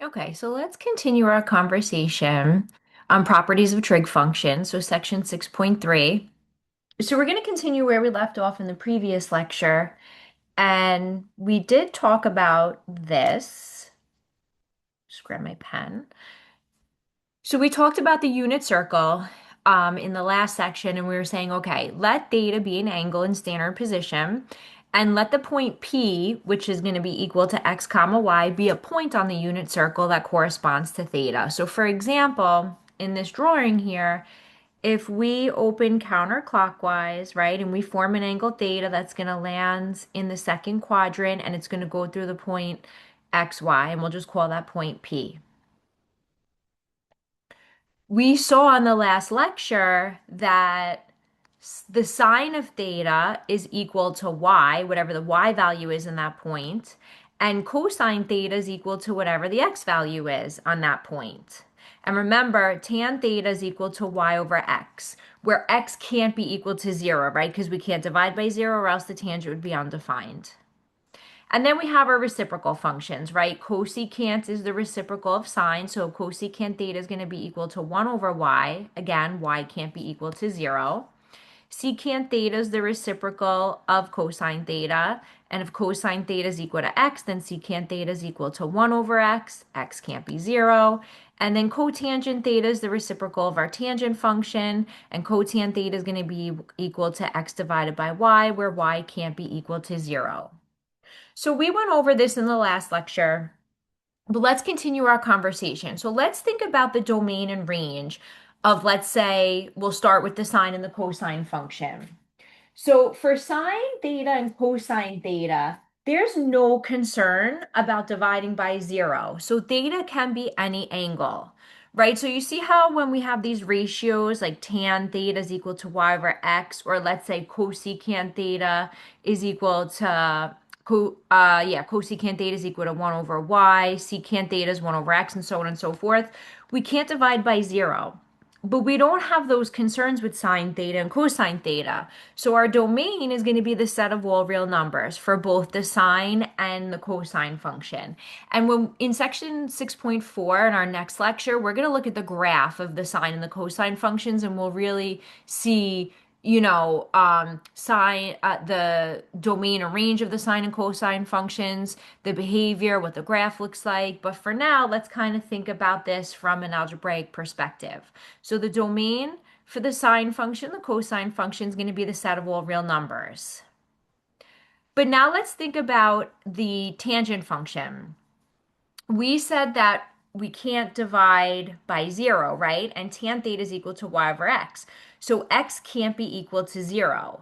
Okay, so let's continue our conversation on properties of trig functions, so section 6.3. So we're going to continue where we left off in the previous lecture, and we did talk about this. Just grab my pen. So we talked about the unit circle in the last section, and we were saying, okay, let theta be an angle in standard position, and let the point P, which is going to be equal to x comma y, be a point on the unit circle that corresponds to theta. So for example, in this drawing here, if we open counterclockwise, right, and we form an angle theta that's going to land in the second quadrant, and it's going to go through the point xy, and we'll just call that point P. We saw in the last lecture that the sine of theta is equal to y, whatever the y value is in that point, and cosine theta is equal to whatever the x value is on that point. And remember, tan theta is equal to y over x, where x can't be equal to 0, right? Because we can't divide by 0 or else the tangent would be undefined. And then we have our reciprocal functions, right? Cosecant is the reciprocal of sine, so cosecant theta is going to be equal to 1 over y. Again, y can't be equal to 0. Secant theta is the reciprocal of cosine theta, and if cosine theta is equal to x, then secant theta is equal to 1 over x. X can't be 0. And then cotangent theta is the reciprocal of our tangent function, and cotangent theta is going to be equal to x divided by y, where y can't be equal to 0. So we went over this in the last lecture, but let's continue our conversation. So let's think about the domain and range of, let's say, we'll start with the sine and the cosine function. So for sine theta and cosine theta, there's no concern about dividing by 0. So theta can be any angle, right? So you see how when we have these ratios, like tan theta is equal to y over x, or let's say cosecant theta is equal to cosecant theta is equal to 1 over y, secant theta is 1 over x, and so on and so forth. We can't divide by 0. But we don't have those concerns with sine theta and cosine theta. So our domain is going to be the set of all real numbers for both the sine and the cosine function. And when in section 6.4 in our next lecture, we're going to look at the graph of the sine and the cosine functions, and we'll really see sine, the domain and range of the sine and cosine functions, the behavior, what the graph looks like. But for now, let's kind of think about this from an algebraic perspective. So the domain for the sine function, the cosine function is going to be the set of all real numbers. But now let's think about the tangent function. We said that we can't divide by 0, right? And tan theta is equal to y over x. So x can't be equal to 0.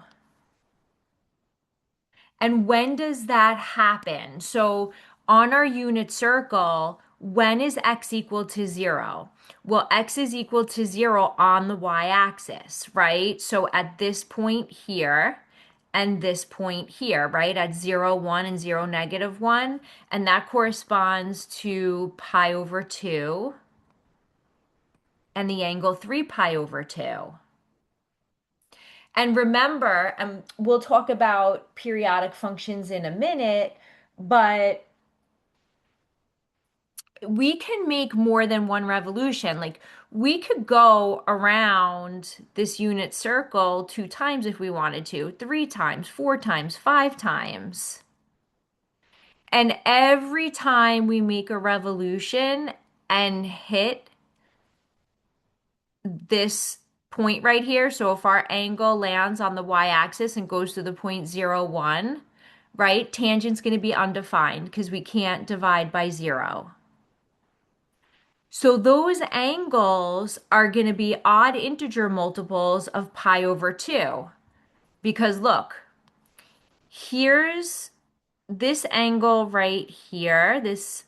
And when does that happen? So on our unit circle, when is x equal to 0? Well, x is equal to 0 on the y-axis, right? So at this point here and this point here, right? At 0, 1 and 0, negative 1. And that corresponds to pi over 2 and the angle 3 pi over 2. And remember, we'll talk about periodic functions in a minute, but we can make more than one revolution. Like we could go around this unit circle 2 times if we wanted to, 3 times, 4 times, 5 times. And every time we make a revolution and hit this point right here, so if our angle lands on the y-axis and goes to the point 0, 1, right, tangent's going to be undefined because we can't divide by 0. So those angles are going to be odd integer multiples of pi over 2. Because look, here's this angle right here, this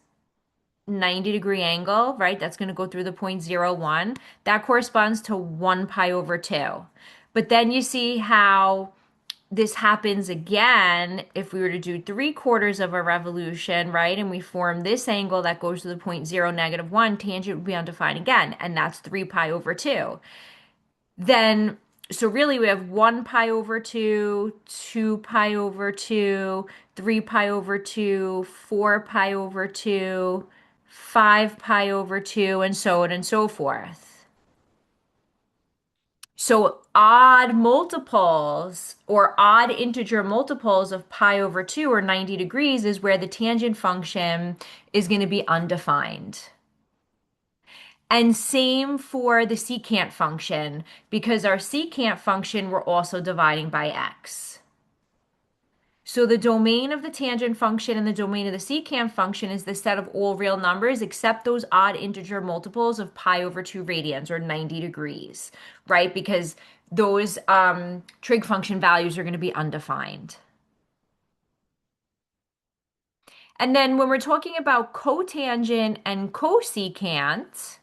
90-degree angle, right? That's going to go through the point 0, 1. That corresponds to 1 pi over 2. But then you see how this happens again if we were to do 3/4 of a revolution, right? And we form this angle that goes to the point 0, negative 1, tangent would be undefined again, and that's 3 pi over 2. Then, so really we have 1 pi over 2, 2 pi over 2, 3 pi over 2, 4 pi over 2, 5 pi over 2, and so on and so forth. So odd multiples or odd integer multiples of pi over 2 or 90 degrees is where the tangent function is going to be undefined. And same for the secant function, because our secant function we're also dividing by x. So the domain of the tangent function and the domain of the secant function is the set of all real numbers except those odd integer multiples of pi over 2 radians or 90 degrees, right? Because those trig function values are going to be undefined. And then when we're talking about cotangent and cosecant,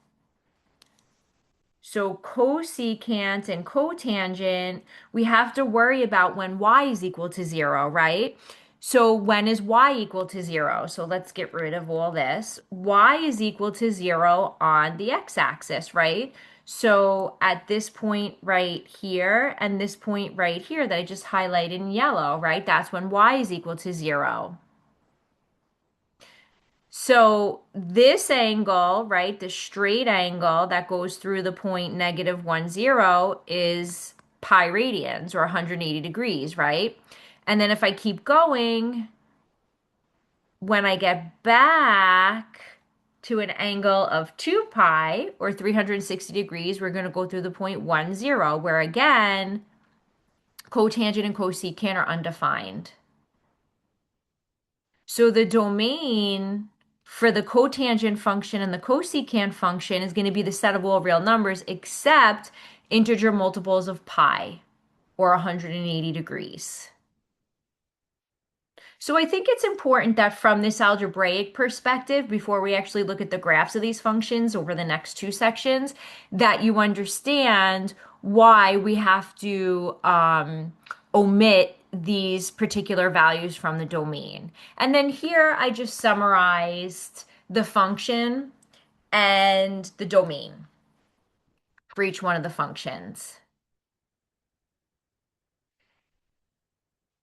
so cosecant and cotangent, we have to worry about when y is equal to 0, right? So when is y equal to 0? So let's get rid of all this. Y is equal to 0 on the x-axis, right? So at this point right here and this point right here that I just highlighted in yellow, right? That's when y is equal to 0. So this angle, right, the straight angle that goes through the point -1, 0 is pi radians or 180 degrees, right? And then if I keep going, when I get back to an angle of 2 pi or 360 degrees, we're going to go through the point 1, 0, where again, cotangent and cosecant are undefined. So the domain for the cotangent function and the cosecant function is going to be the set of all real numbers except integer multiples of pi or 180 degrees. So I think it's important that from this algebraic perspective, before we actually look at the graphs of these functions over the next two sections, that you understand why we have to omit these particular values from the domain. And then here I just summarized the function and the domain for each one of the functions.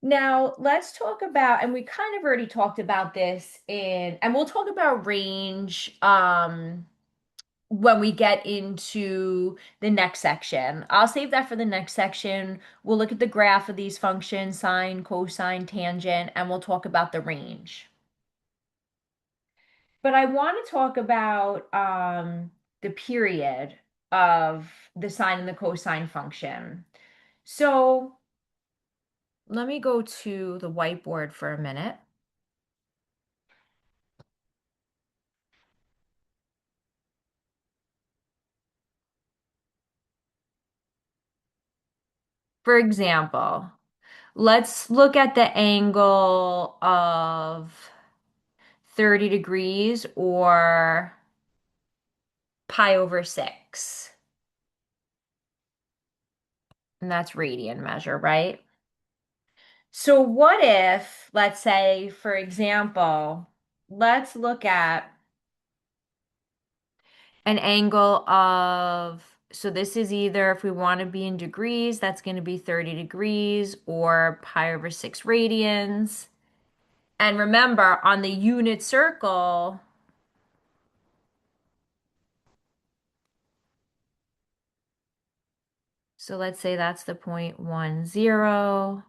Now, let's talk about, and we kind of already talked about this and we'll talk about range when we get into the next section. I'll save that for the next section. We'll look at the graph of these functions, sine, cosine, tangent, and we'll talk about the range. But I want to talk about the period of the sine and the cosine function. So let me go to the whiteboard for a minute. For example, let's look at the angle of 30 degrees or pi over 6. And that's radian measure, right? So what if, let's say, for example, let's look at an angle of, so this is either, if we want to be in degrees, that's going to be 30 degrees or pi over 6 radians. And remember, on the unit circle, so let's say that's the point 1, 0,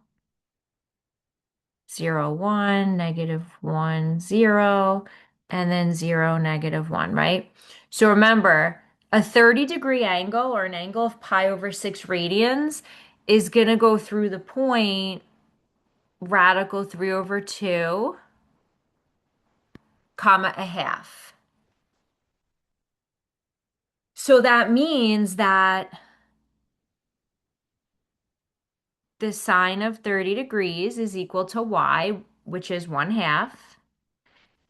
0, 1, -1, 0, and then 0, -1, right? So remember, a 30-degree angle or an angle of pi over 6 radians is going to go through the point radical 3 over 2, comma a half. So that means that the sine of 30 degrees is equal to y, which is 1/2.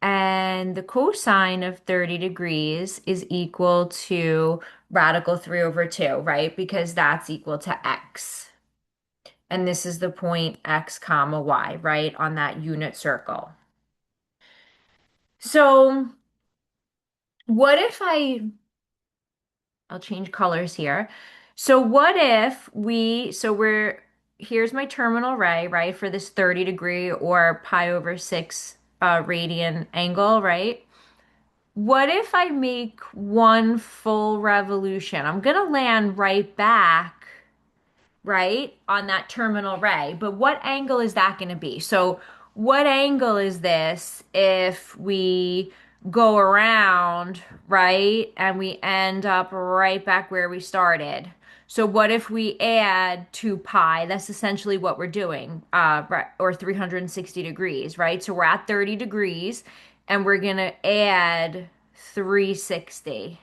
And the cosine of 30 degrees is equal to radical 3 over 2, right? Because that's equal to x. And this is the point x comma y, right? On that unit circle. So what if I'll change colors here. So what if here's my terminal ray, right? For this 30 degree or pi over 6 radian angle, right? what if I make one full revolution? I'm gonna land right back, right, on that terminal ray. But what angle is that going to be? So, what angle is this if we go around, right, and we end up right back where we started? So, what if we add 2 pi? That's essentially what we're doing, right, or 360 degrees, right? So, we're at 30 degrees and we're going to add 360.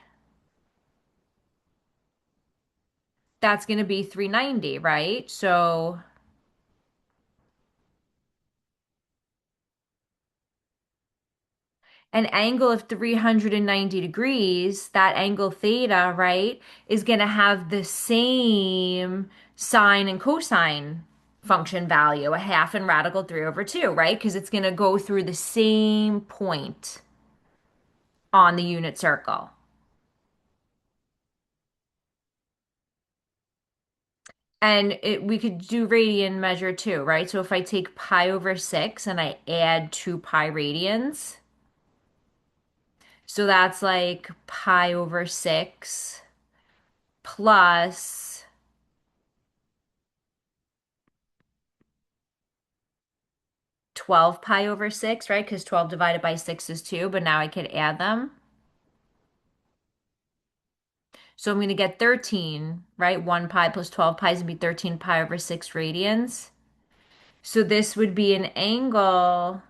That's going to be 390, right? So, an angle of 390 degrees, that angle theta, right, is going to have the same sine and cosine function value, a half and radical 3 over 2, right? Because it's going to go through the same point on the unit circle. And we could do radian measure too, right? So if I take pi over 6 and I add 2 pi radians, so that's like pi over 6 plus 12 pi over 6, right? Because 12 divided by 6 is 2, but now I could add them. So I'm going to get 13, right? 1 pi plus 12 pi is going to be 13 pi over 6 radians. So this would be an angle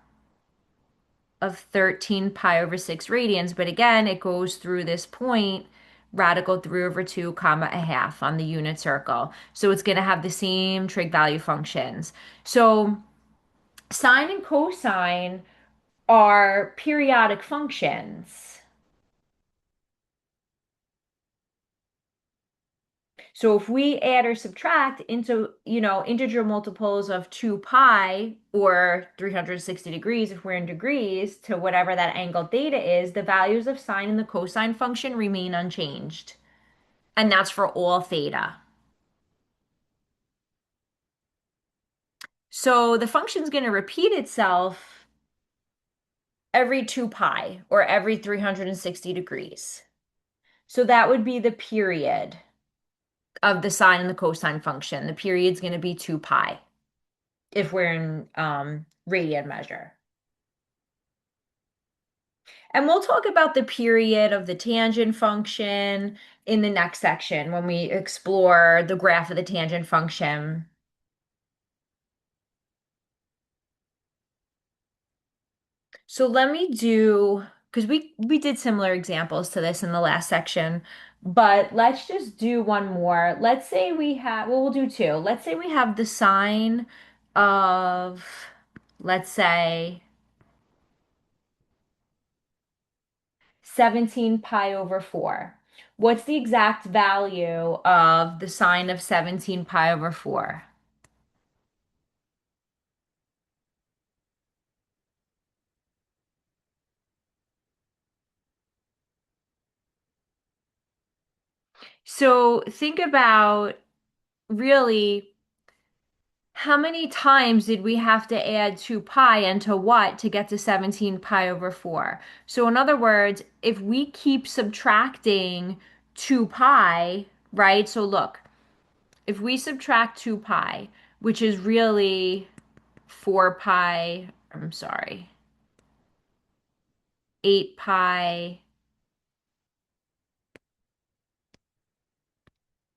of 13 pi over 6 radians. But again, it goes through this point, radical 3 over 2, comma, a half on the unit circle. So it's going to have the same trig value functions. So sine and cosine are periodic functions. So if we add or subtract into, integer multiples of 2 pi or 360 degrees, if we're in degrees, to whatever that angle theta is, the values of sine and the cosine function remain unchanged. And that's for all theta. So the function's going to repeat itself every 2 pi or every 360 degrees. So that would be the period of the sine and the cosine function. The period's going to be 2 pi if we're in radian measure. And we'll talk about the period of the tangent function in the next section when we explore the graph of the tangent function. So let me do, because we did similar examples to this in the last section, but let's just do one more. Let's say we have, well, we'll do two. Let's say we have the sine of, let's say, 17 pi over 4. What's the exact value of the sine of 17 pi over 4? So think about really how many times did we have to add 2 pi and to what to get to 17 pi over 4? So in other words, if we keep subtracting 2 pi, right? So look, if we subtract 2 pi, which is really 4 pi, I'm sorry, 8 pi.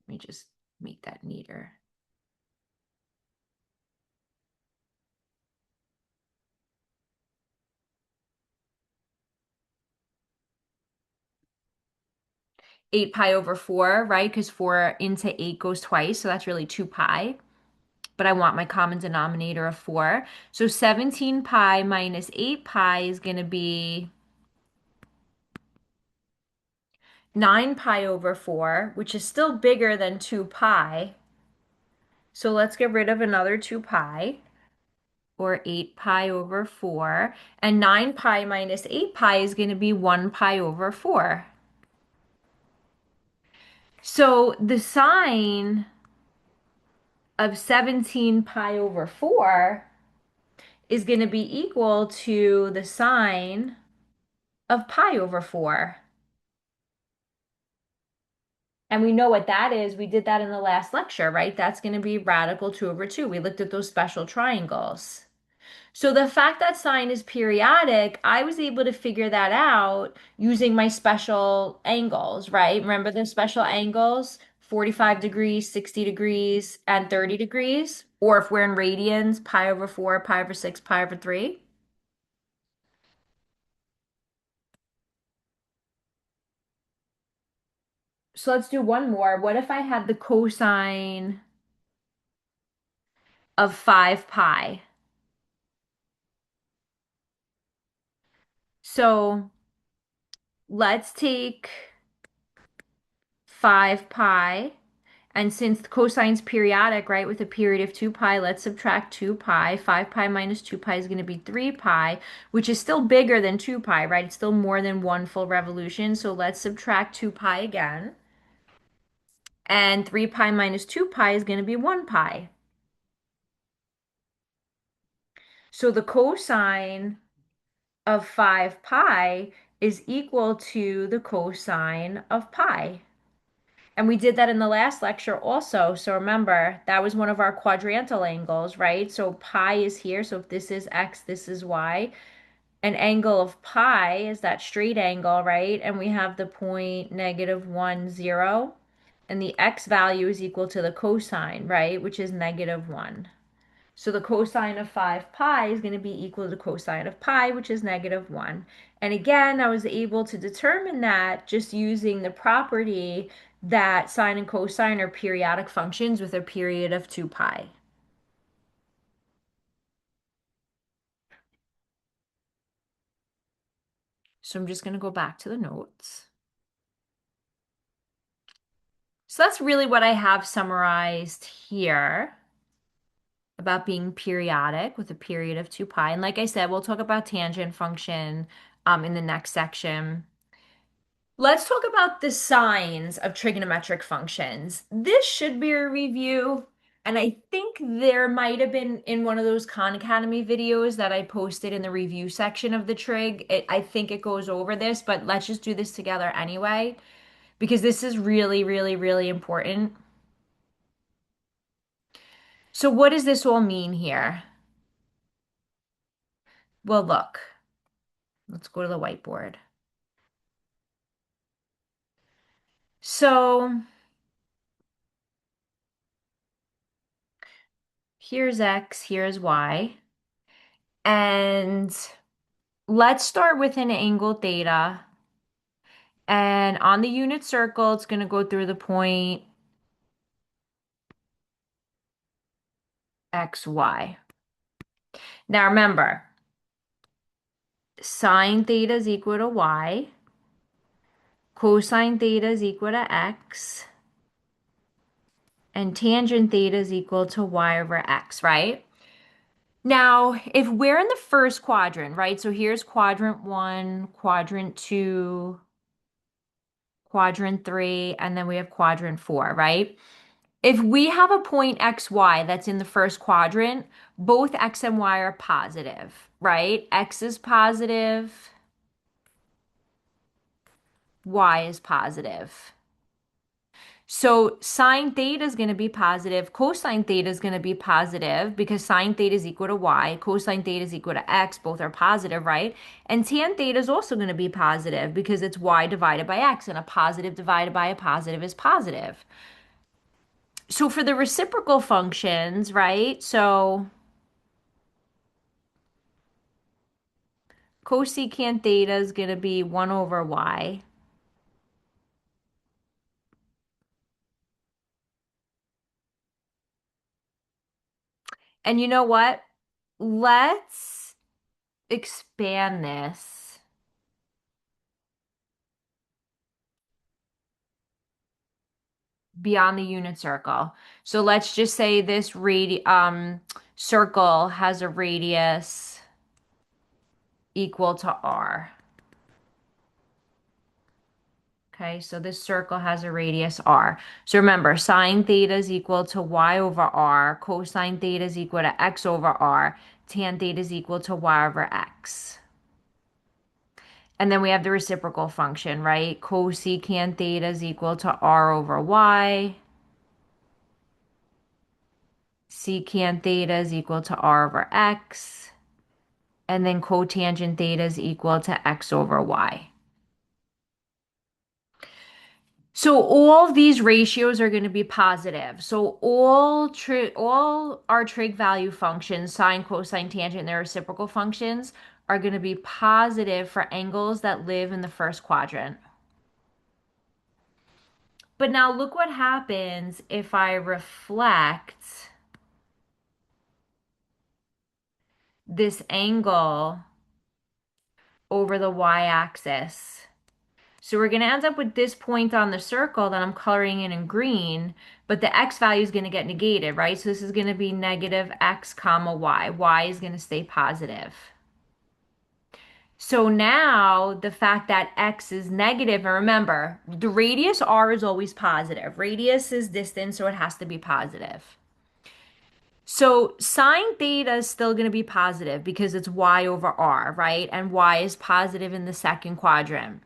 Let me just make that neater. 8 pi over 4, right? Because 4 into 8 goes twice, so that's really 2 pi. But I want my common denominator of 4. So 17 pi minus 8 pi is going to be 9 pi over 4, which is still bigger than 2 pi. So let's get rid of another 2 pi, or 8 pi over 4. And 9 pi minus 8 pi is going to be 1 pi over 4. So the sine of 17 pi over 4 is going to be equal to the sine of pi over 4. And we know what that is. We did that in the last lecture, right? That's going to be radical 2 over 2. We looked at those special triangles. So the fact that sine is periodic, I was able to figure that out using my special angles, right? Remember the special angles? 45 degrees, 60 degrees, and 30 degrees. Or if we're in radians, pi over 4, pi over 6, pi over 3. So let's do one more. What if I had the cosine of 5 pi? So let's take 5 pi. And since the cosine's periodic, right, with a period of 2 pi, let's subtract 2 pi. 5 pi minus 2 pi is going to be 3 pi, which is still bigger than 2 pi, right? It's still more than one full revolution. So let's subtract 2 pi again. And 3 pi minus 2 pi is going to be 1 pi. So the cosine of 5 pi is equal to the cosine of pi. And we did that in the last lecture also. So remember, that was one of our quadrantal angles, right? So pi is here. So if this is x, this is y. An angle of pi is that straight angle, right? And we have the point -1, 0. And the x value is equal to the cosine, right? Which is -1. So the cosine of 5 pi is going to be equal to the cosine of pi, which is -1. And again, I was able to determine that just using the property that sine and cosine are periodic functions with a period of 2 pi. So I'm just going to go back to the notes. So that's really what I have summarized here about being periodic with a period of 2 pi. And like I said, we'll talk about tangent function in the next section. Let's talk about the signs of trigonometric functions. This should be a review, and I think there might have been in one of those Khan Academy videos that I posted in the review section of the trig. I think it goes over this, but let's just do this together anyway, because this is really, really, really important. So what does this all mean here? Well, look, let's go to the whiteboard. So here's x, here's y, and let's start with an angle theta. And on the unit circle, it's going to go through the point XY. Now remember, sine theta is equal to Y, cosine theta is equal to X, and tangent theta is equal to Y over X, right? Now, if we're in the first quadrant, right? So here's quadrant 1, quadrant 2, quadrant 3, and then we have quadrant 4, right? If we have a point XY that's in the first quadrant, both X and Y are positive, right? X is positive, Y is positive. So sine theta is going to be positive, cosine theta is going to be positive because sine theta is equal to Y, cosine theta is equal to X, both are positive, right? And tan theta is also going to be positive because it's Y divided by X, and a positive divided by a positive is positive. So for the reciprocal functions, right? So cosecant theta is going to be 1 over y. And you know what? Let's expand this beyond the unit circle. So let's just say this circle has a radius equal to r. Okay, so this circle has a radius r. So remember, sine theta is equal to y over r, cosine theta is equal to x over r, tan theta is equal to y over x. And then we have the reciprocal function, right? Cosecant theta is equal to r over y. Secant theta is equal to r over x. And then cotangent theta is equal to x over y. So all of these ratios are going to be positive. So all our trig value functions, sine, cosine, tangent, and their reciprocal functions are going to be positive for angles that live in the first quadrant. But now look what happens if I reflect this angle over the y-axis. So we're going to end up with this point on the circle that I'm coloring in green, but the x value is going to get negated, right? So this is going to be negative x comma y. Y is going to stay positive. So now the fact that x is negative, and remember, the radius r is always positive. Radius is distance, so it has to be positive. So sine theta is still going to be positive because it's y over r, right? And y is positive in the second quadrant.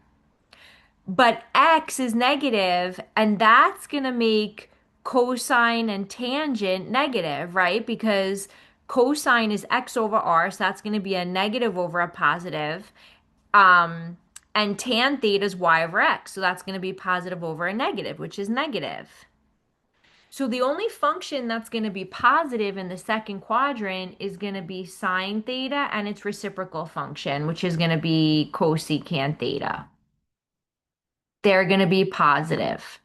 But x is negative, and that's going to make cosine and tangent negative, right? Because cosine is x over r, so that's going to be a negative over a positive. Um, and tan theta is y over x, so that's going to be positive over a negative, which is negative. So the only function that's going to be positive in the second quadrant is going to be sine theta and its reciprocal function, which is going to be cosecant theta. They're going to be positive.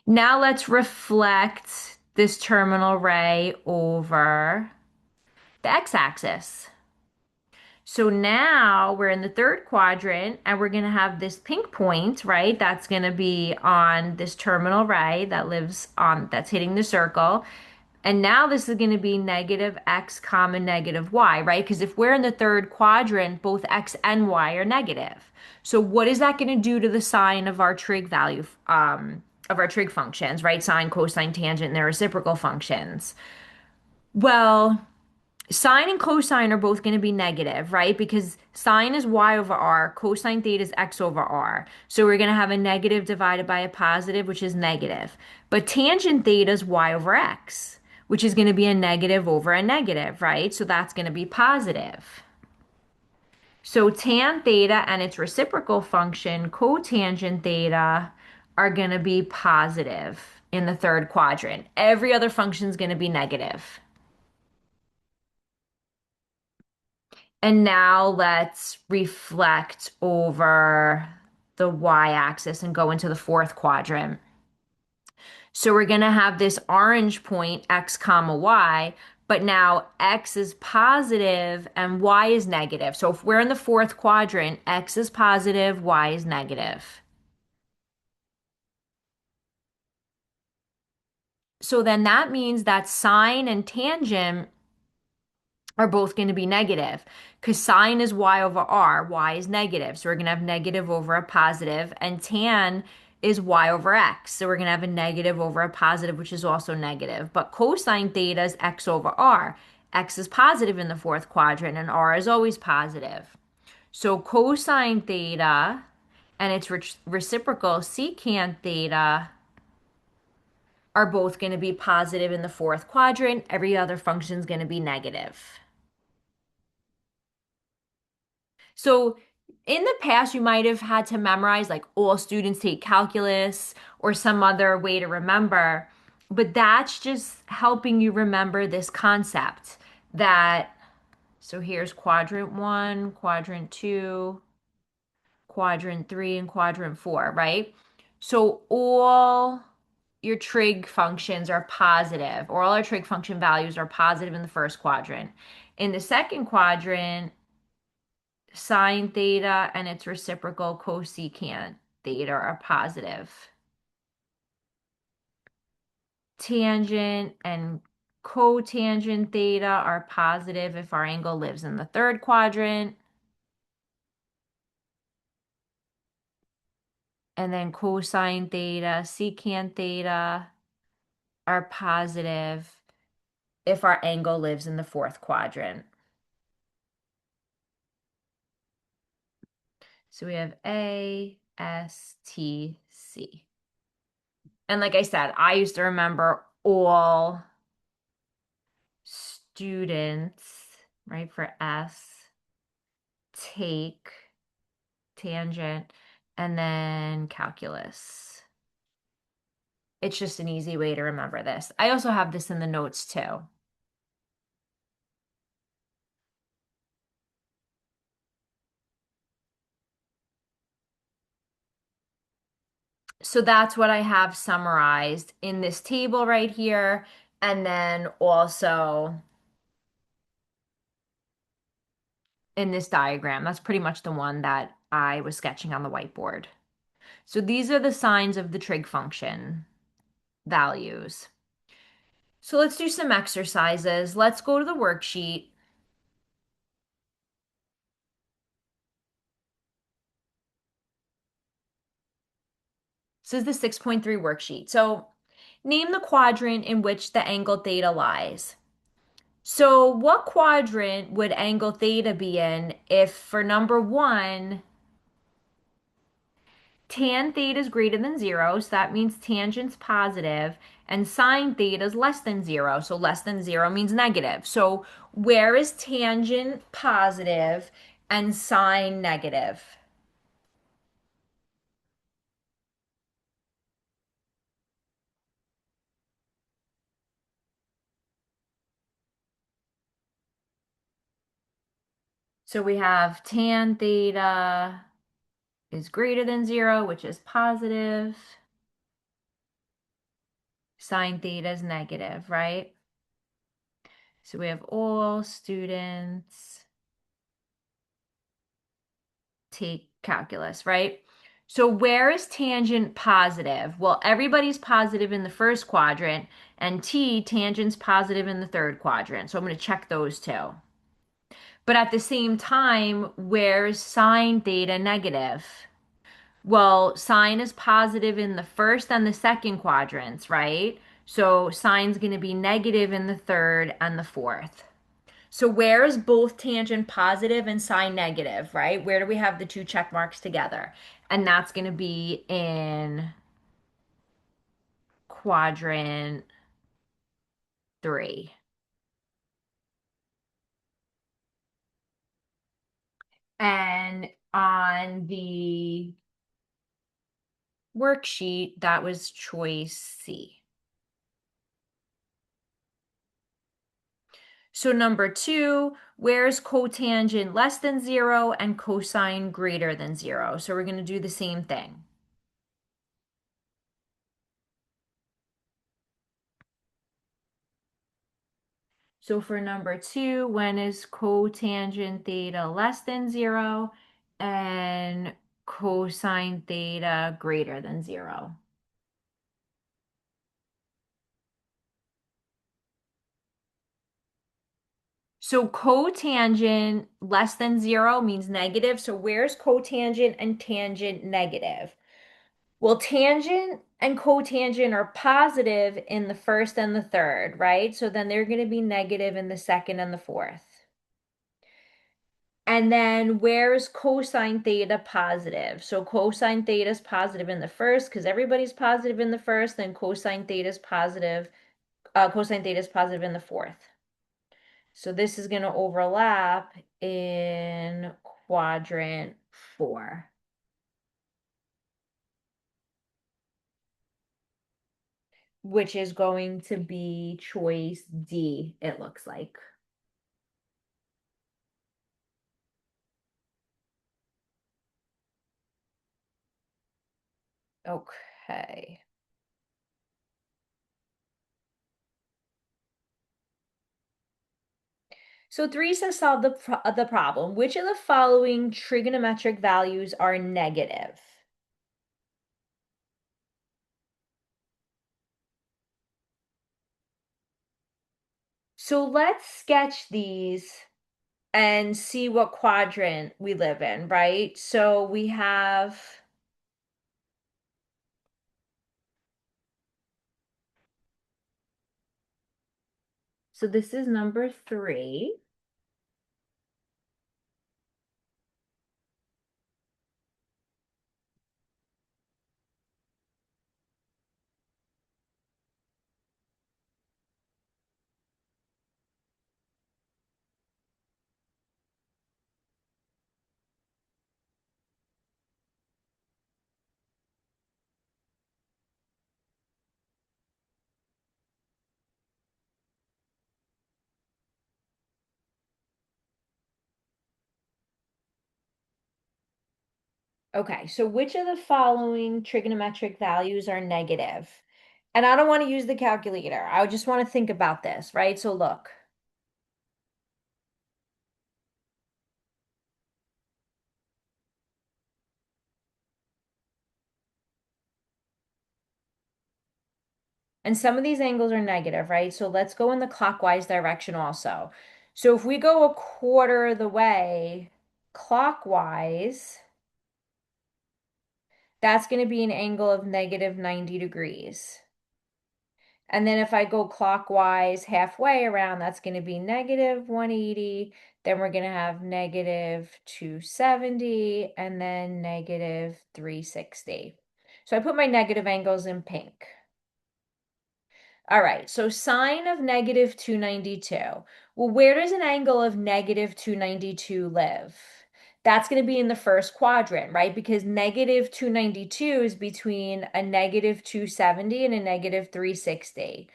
Now let's reflect this terminal ray over the x-axis. So now we're in the third quadrant and we're going to have this pink point, right? That's going to be on this terminal ray that lives on, that's hitting the circle. And now this is going to be negative x comma negative y, right? Because if we're in the third quadrant, both x and y are negative. So what is that going to do to the sign of our trig value, of our trig functions, right? Sine, cosine, tangent, and their reciprocal functions. Well, sine and cosine are both going to be negative, right? Because sine is y over r, cosine theta is x over r. So we're going to have a negative divided by a positive, which is negative. But tangent theta is y over x, which is going to be a negative over a negative, right? So that's going to be positive. So tan theta and its reciprocal function, cotangent theta, are going to be positive in the third quadrant. Every other function is going to be negative. And now let's reflect over the y-axis and go into the fourth quadrant. So we're going to have this orange point, x comma y, but now x is positive and y is negative. So if we're in the fourth quadrant, x is positive, y is negative. So then that means that sine and tangent are both going to be negative because sine is y over r, y is negative. So we're going to have negative over a positive, and tan is y over x. So we're going to have a negative over a positive, which is also negative. But cosine theta is x over r. X is positive in the fourth quadrant, and r is always positive. So cosine theta and its reciprocal secant theta are both going to be positive in the fourth quadrant. Every other function is going to be negative. So in the past, you might have had to memorize like all students take calculus or some other way to remember, but that's just helping you remember this concept that, so here's quadrant one, quadrant two, quadrant three, and quadrant four, right? So all your trig functions are positive, or all our trig function values are positive in the first quadrant. In the second quadrant, sine theta and its reciprocal cosecant theta are positive. Tangent and cotangent theta are positive if our angle lives in the third quadrant. And then cosine theta, secant theta are positive if our angle lives in the fourth quadrant. So we have A, S, T, C. And like I said, I used to remember all students, right, for S, take, tangent, and then calculus. It's just an easy way to remember this. I also have this in the notes too. So that's what I have summarized in this table right here. And then also in this diagram. That's pretty much the one that I was sketching on the whiteboard. So these are the signs of the trig function values. So let's do some exercises. Let's go to the worksheet. This is the 6.3 worksheet. So name the quadrant in which the angle theta lies. So what quadrant would angle theta be in if for number one, tan theta is greater than zero, so that means tangent's positive, and sine theta is less than zero, so less than zero means negative. So where is tangent positive and sine negative? So we have tan theta is greater than zero, which is positive. Sine theta is negative, right? So we have all students take calculus, right? So where is tangent positive? Well, everybody's positive in the first quadrant, and tangent's positive in the third quadrant. So I'm going to check those two. But at the same time, where's sine theta negative? Well, sine is positive in the first and the second quadrants, right? So sine's going to be negative in the third and the fourth. So where is both tangent positive and sine negative, right? Where do we have the two check marks together? And that's going to be in quadrant 3. And on the worksheet, that was choice C. So number 2, where's cotangent less than 0 and cosine greater than 0? So we're going to do the same thing. So for number 2, when is cotangent theta less than 0 and cosine theta greater than 0? So cotangent less than 0 means negative. So where's cotangent and tangent negative? Well, tangent and cotangent are positive in the first and the third, right? So then they're going to be negative in the second and the fourth. And then where is cosine theta positive? So cosine theta is positive in the first because everybody's positive in the first, then cosine theta is positive, cosine theta is positive in the fourth. So this is going to overlap in quadrant 4, which is going to be choice D, it looks like. Okay. So 3 says solve the problem. Which of the following trigonometric values are negative? So let's sketch these and see what quadrant we live in, right? So we have, so this is number 3. Okay, so which of the following trigonometric values are negative? And I don't want to use the calculator. I just want to think about this, right? So look. And some of these angles are negative, right? So let's go in the clockwise direction also. So if we go a quarter of the way clockwise, that's going to be an angle of negative 90 degrees. And then if I go clockwise halfway around, that's going to be negative 180. Then we're going to have negative 270 and then negative 360. So I put my negative angles in pink. All right, so sine of negative 292. Well, where does an angle of negative 292 live? That's going to be in the first quadrant, right? Because negative 292 is between a negative 270 and a negative 360.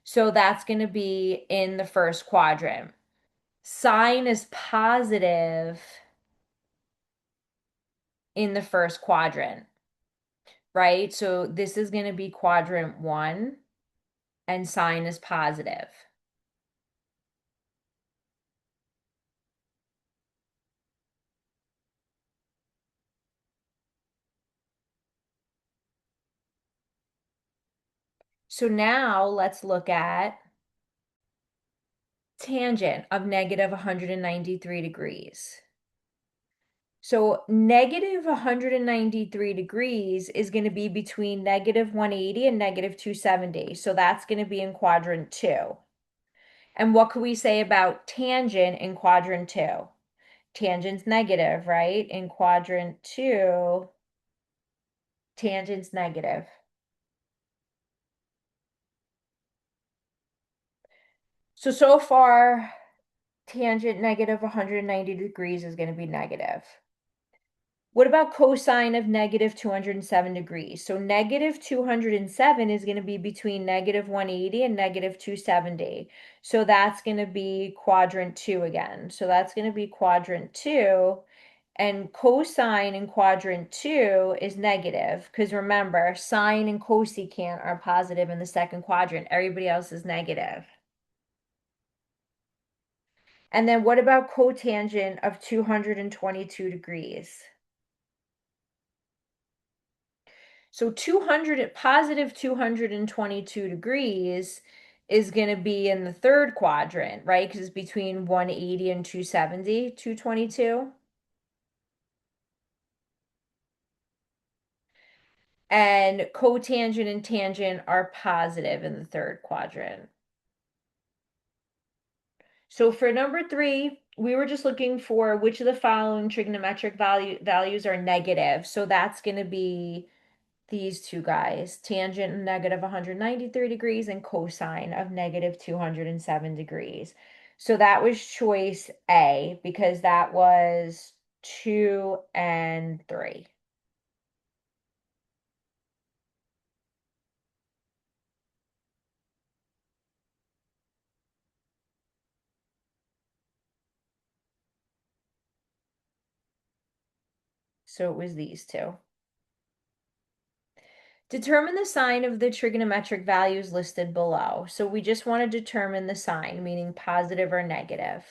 So that's going to be in the first quadrant. Sine is positive in the first quadrant, right? So this is going to be quadrant one, and sine is positive. So now let's look at tangent of negative 193 degrees. So negative 193 degrees is going to be between negative 180 and negative 270. So that's going to be in quadrant two. And what could we say about tangent in quadrant two? Tangent's negative, right? In quadrant two, tangent's negative. So far, tangent negative 190 degrees is going to be negative. What about cosine of negative 207 degrees? So negative 207 is going to be between negative 180 and negative 270. So that's going to be quadrant two again. So that's going to be quadrant two. And cosine in quadrant two is negative because remember, sine and cosecant are positive in the second quadrant. Everybody else is negative. And then what about cotangent of 222 degrees? So 200, positive 222 degrees is going to be in the third quadrant, right? Because it's between 180 and 270, 222. And cotangent and tangent are positive in the third quadrant. So for number three, we were just looking for which of the following trigonometric values are negative. So that's going to be these two guys, tangent negative 193 degrees and cosine of negative 207 degrees. So that was choice A because that was 2 and 3. So it was these two. Determine the sign of the trigonometric values listed below. So we just want to determine the sign, meaning positive or negative.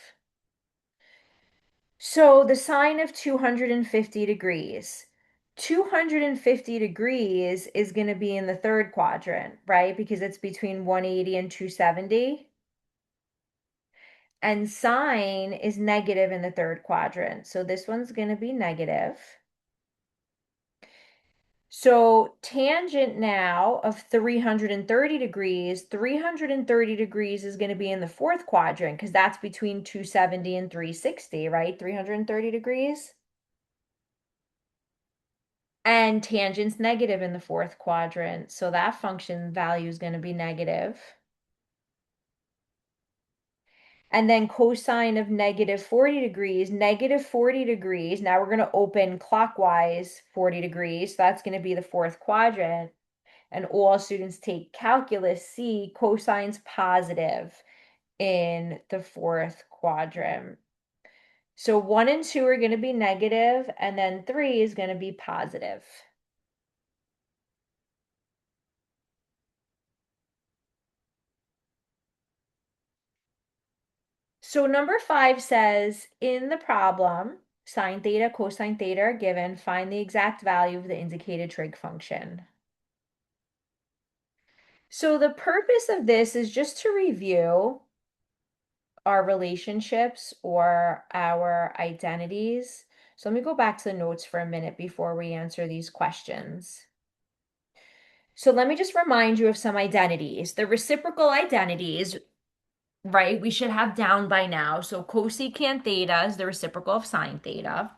So the sine of 250 degrees. 250 degrees is going to be in the third quadrant, right? Because it's between 180 and 270. And sine is negative in the third quadrant. So this one's going to be negative. So tangent now of 330 degrees, 330 degrees is going to be in the fourth quadrant because that's between 270 and 360, right? 330 degrees. And tangent's negative in the fourth quadrant, so that function value is going to be negative. And then cosine of negative 40 degrees, negative 40 degrees. Now we're going to open clockwise 40 degrees. So that's going to be the fourth quadrant. And all students take calculus, see cosine's positive in the fourth quadrant. So 1 and 2 are going to be negative, and then 3 is going to be positive. So number 5 says, in the problem, sine theta, cosine theta are given. Find the exact value of the indicated trig function. So the purpose of this is just to review our relationships or our identities. So let me go back to the notes for a minute before we answer these questions. So let me just remind you of some identities. The reciprocal identities, right, we should have down by now. So cosecant theta is the reciprocal of sine theta.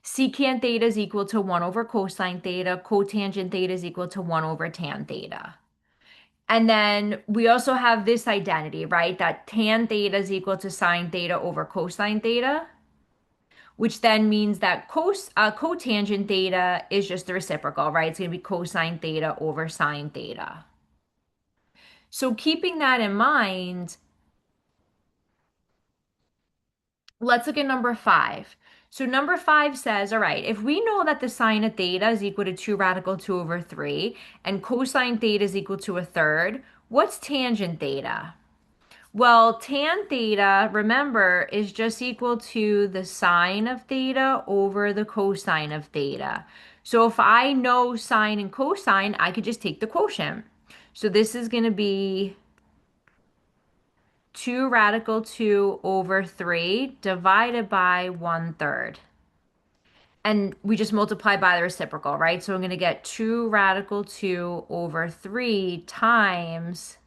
Secant theta is equal to 1 over cosine theta. Cotangent theta is equal to 1 over tan theta. And then we also have this identity, right? That tan theta is equal to sine theta over cosine theta, which then means that cotangent theta is just the reciprocal, right? It's going to be cosine theta over sine theta. So keeping that in mind, let's look at number 5. So number 5 says, all right, if we know that the sine of theta is equal to 2 radical 2 over 3 and cosine theta is equal to a third, what's tangent theta? Well, tan theta, remember, is just equal to the sine of theta over the cosine of theta. So if I know sine and cosine, I could just take the quotient. So this is going to be 2 radical 2 over 3 divided by 1/3. And we just multiply by the reciprocal, right? So I'm going to get 2 radical 2 over 3 times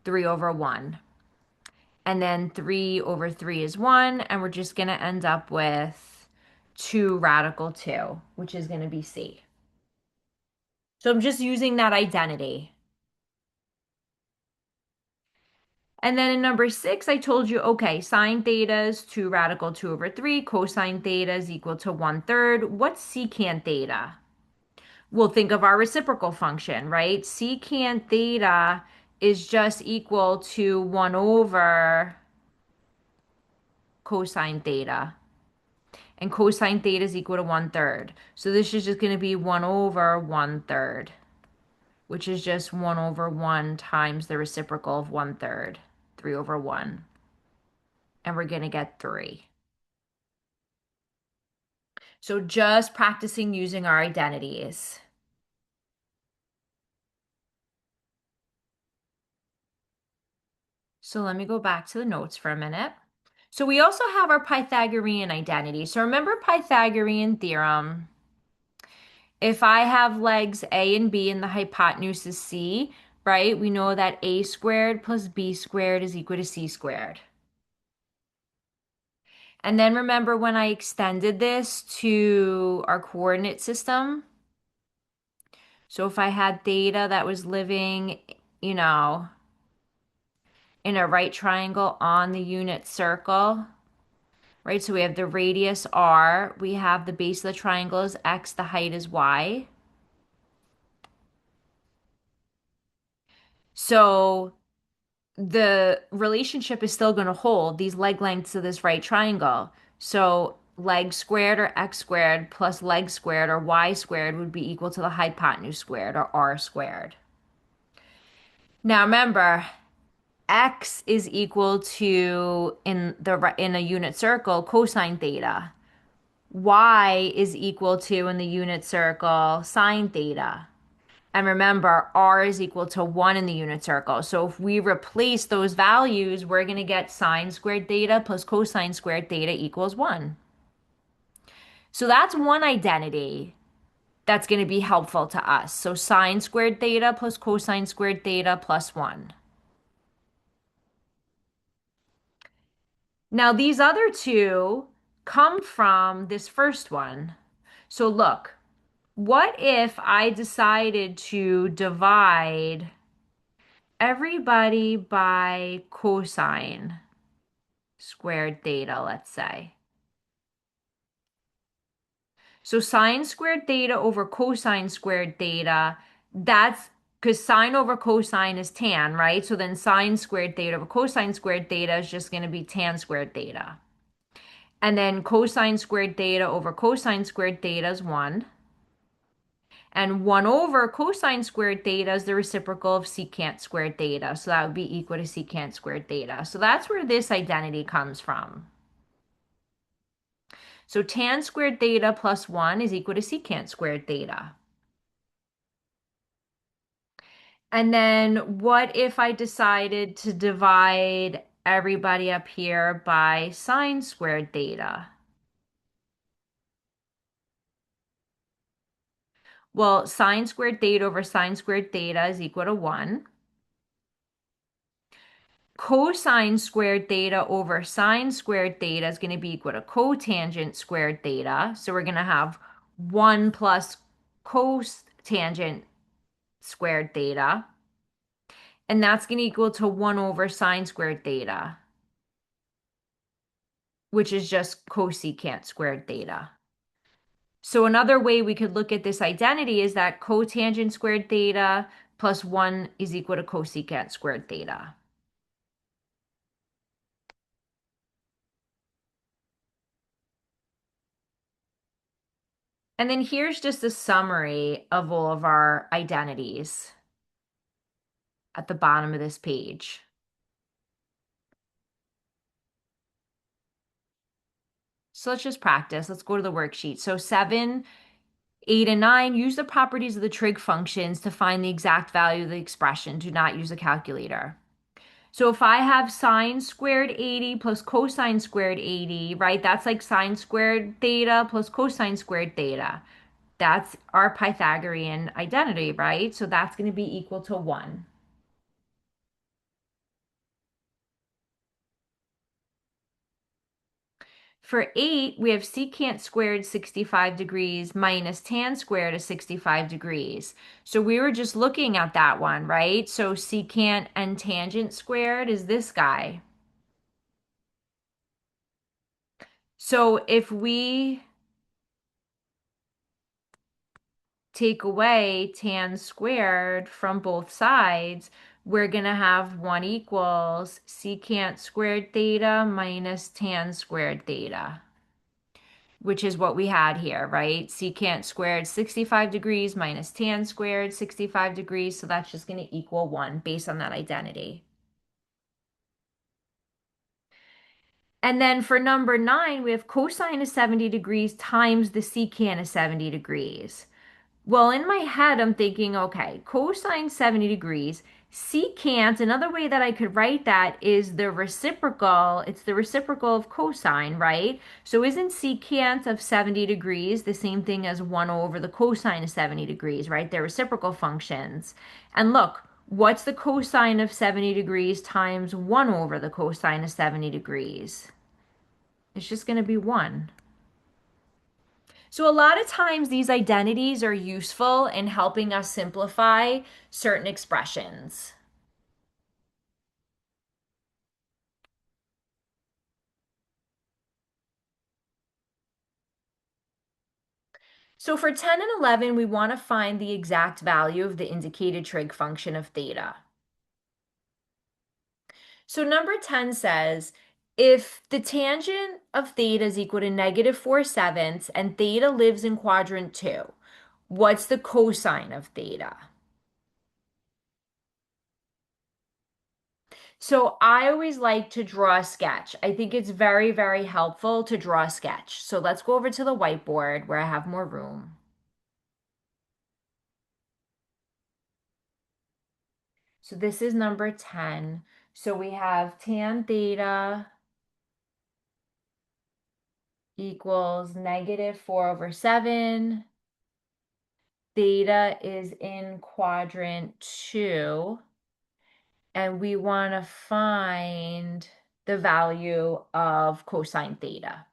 3 over 1. And then 3 over 3 is 1, and we're just going to end up with 2 radical 2, which is going to be C. So I'm just using that identity. And then in number 6, I told you, okay, sine theta is 2 radical 2 over 3, cosine theta is equal to 1/3. What's secant theta? We'll think of our reciprocal function, right? Secant theta is just equal to 1 over cosine theta. And cosine theta is equal to 1/3. So this is just going to be 1 over 1/3, which is just 1 over 1 times the reciprocal of 1/3, 3 over 1. And we're going to get 3. So just practicing using our identities. So let me go back to the notes for a minute. So we also have our Pythagorean identity. So remember Pythagorean theorem. If I have legs A and B and the hypotenuse is C, right? We know that A squared plus B squared is equal to C squared. And then remember when I extended this to our coordinate system? So if I had theta that was living, you know, in a right triangle on the unit circle, right? So we have the radius R, we have the base of the triangle is X, the height is Y. So the relationship is still going to hold these leg lengths of this right triangle. So leg squared or x squared plus leg squared or y squared would be equal to the hypotenuse squared or r squared. Now remember, x is equal to in a unit circle cosine theta. Y is equal to in the unit circle sine theta. And remember, r is equal to 1 in the unit circle. So if we replace those values, we're going to get sine squared theta plus cosine squared theta equals 1. So that's one identity that's going to be helpful to us. So sine squared theta plus cosine squared theta plus 1. Now, these other two come from this first one. So look, what if I decided to divide everybody by cosine squared theta, let's say? So sine squared theta over cosine squared theta, that's because sine over cosine is tan, right? So then sine squared theta over cosine squared theta is just going to be tan squared theta. And then cosine squared theta over cosine squared theta is 1. And 1 over cosine squared theta is the reciprocal of secant squared theta. So that would be equal to secant squared theta. So that's where this identity comes from. So tan squared theta plus 1 is equal to secant squared theta. And then what if I decided to divide everybody up here by sine squared theta? Well, sine squared theta over sine squared theta is equal to 1. Cosine squared theta over sine squared theta is going to be equal to cotangent squared theta. So we're going to have 1 plus cotangent squared theta. And that's going to equal to 1 over sine squared theta, which is just cosecant squared theta. So another way we could look at this identity is that cotangent squared theta plus 1 is equal to cosecant squared theta. And then here's just a summary of all of our identities at the bottom of this page. So let's just practice. Let's go to the worksheet. So 7, 8, and 9, use the properties of the trig functions to find the exact value of the expression. Do not use a calculator. So if I have sine squared 80 plus cosine squared 80, right? That's like sine squared theta plus cosine squared theta. That's our Pythagorean identity, right? So that's going to be equal to 1. For 8, we have secant squared 65 degrees minus tan squared is 65 degrees. So we were just looking at that one, right? So secant and tangent squared is this guy. So if we take away tan squared from both sides, we're going to have 1 equals secant squared theta minus tan squared theta, which is what we had here, right? Secant squared 65 degrees minus tan squared 65 degrees. So that's just going to equal 1 based on that identity. And then for number 9, we have cosine of 70 degrees times the secant of 70 degrees. Well, in my head, I'm thinking, okay, cosine 70 degrees, secant, another way that I could write that is the reciprocal, it's the reciprocal of cosine, right? So isn't secant of 70 degrees the same thing as 1 over the cosine of 70 degrees, right? They're reciprocal functions. And look, what's the cosine of 70 degrees times 1 over the cosine of 70 degrees? It's just going to be 1. So, a lot of times these identities are useful in helping us simplify certain expressions. So, for 10 and 11, we want to find the exact value of the indicated trig function of theta. So, number 10 says if the tangent of theta is equal to negative 4/7 and theta lives in quadrant 2, what's the cosine of theta? So I always like to draw a sketch. I think it's very, very helpful to draw a sketch. So let's go over to the whiteboard where I have more room. So this is number 10. So we have tan theta equals negative 4/7. Theta is in quadrant 2. And we want to find the value of cosine theta.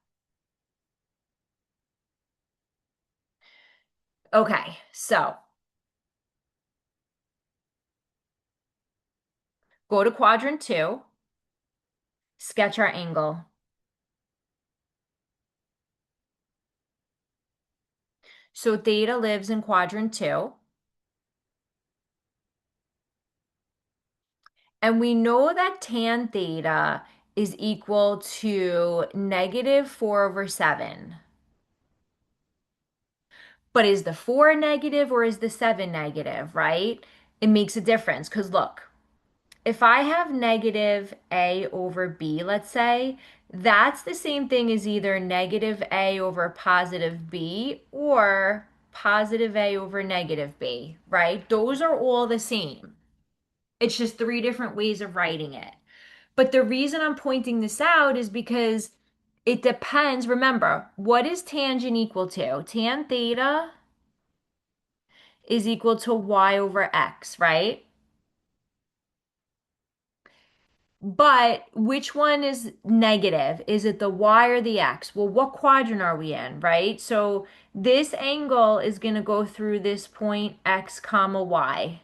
Okay, so go to quadrant 2, sketch our angle. So theta lives in quadrant 2. And we know that tan theta is equal to negative 4 over 7. But is the 4 negative or is the 7 negative, right? It makes a difference because look, if I have negative a over b, let's say, that's the same thing as either negative a over positive b or positive a over negative b, right? Those are all the same. It's just three different ways of writing it. But the reason I'm pointing this out is because it depends. Remember, what is tangent equal to? Tan theta is equal to y over x, right? But which one is negative? Is it the y or the x? Well, what quadrant are we in, right? So this angle is going to go through this point x comma y,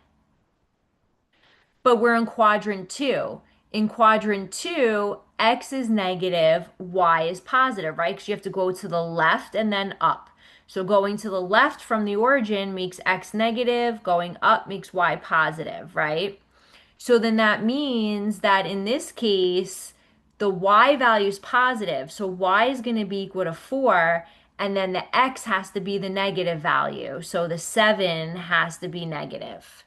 but we're in quadrant two. In quadrant two, x is negative, y is positive, right? Because you have to go to the left and then up. So going to the left from the origin makes x negative, going up makes y positive, right? So then that means that in this case, the y value is positive. So y is going to be equal to 4, and then the x has to be the negative value. So the 7 has to be negative.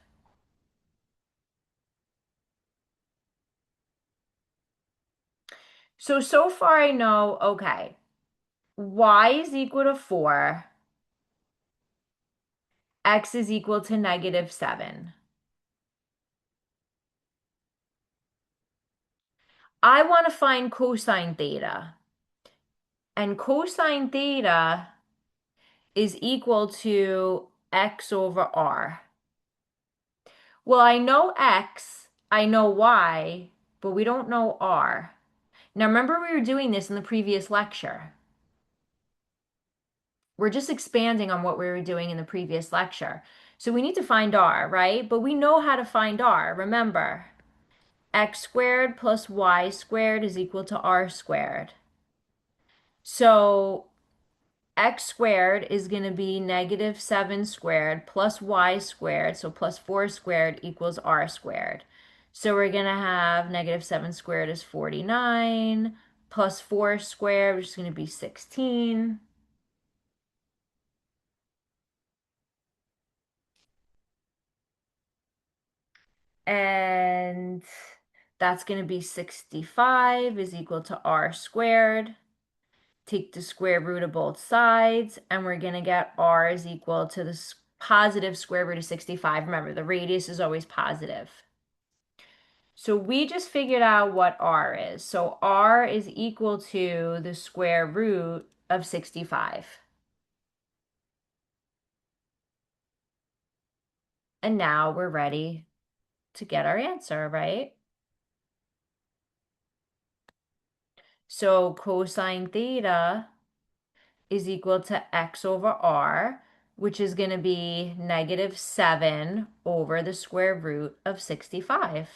So far I know, okay, y is equal to 4, x is equal to negative 7. I want to find cosine theta, and cosine theta is equal to x over r. Well, I know X, I know Y, but we don't know R. Now, remember we were doing this in the previous lecture. We're just expanding on what we were doing in the previous lecture. So we need to find R, right? But we know how to find R. Remember, X squared plus Y squared is equal to R squared. So x squared is going to be negative 7 squared plus y squared, so plus 4 squared equals r squared. So we're going to have negative 7 squared is 49, plus 4 squared, which is going to be 16. And that's going to be 65 is equal to r squared. Take the square root of both sides, and we're going to get r is equal to the positive square root of 65. Remember, the radius is always positive. So we just figured out what r is. So r is equal to the square root of 65. And now we're ready to get our answer, right? So cosine theta is equal to x over r, which is going to be negative 7 over the square root of 65.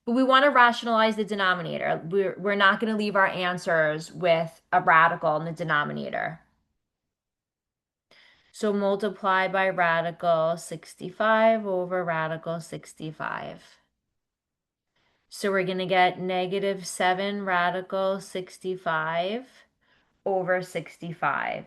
But we want to rationalize the denominator. We're not going to leave our answers with a radical in the denominator. So multiply by radical 65 over radical 65. So we're going to get negative 7 radical 65 over 65.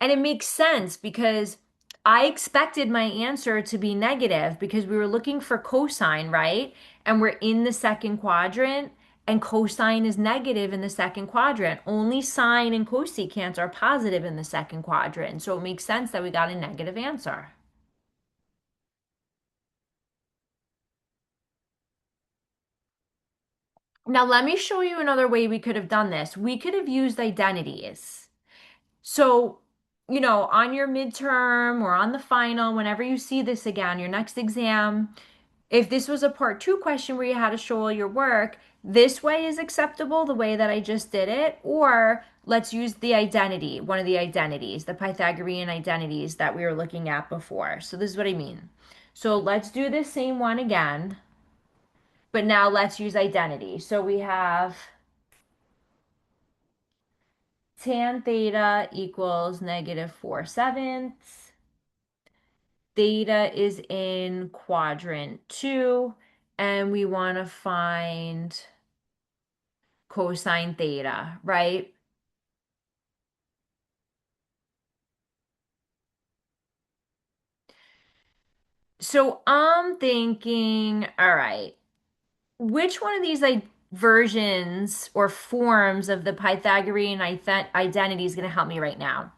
And it makes sense because I expected my answer to be negative because we were looking for cosine, right? And we're in the second quadrant, and cosine is negative in the second quadrant. Only sine and cosecant are positive in the second quadrant. So it makes sense that we got a negative answer. Now, let me show you another way we could have done this. We could have used identities. So, on your midterm or on the final, whenever you see this again, your next exam, if this was a part two question where you had to show all your work, this way is acceptable, the way that I just did it, or let's use the identity, one of the identities, the Pythagorean identities that we were looking at before. So this is what I mean. So let's do the same one again, but now let's use identity. So we have tan theta equals negative 4/7. theta is in quadrant 2, and we want to find cosine theta, right? So I'm thinking, all right, which one of these like versions or forms of the Pythagorean identity is going to help me right now?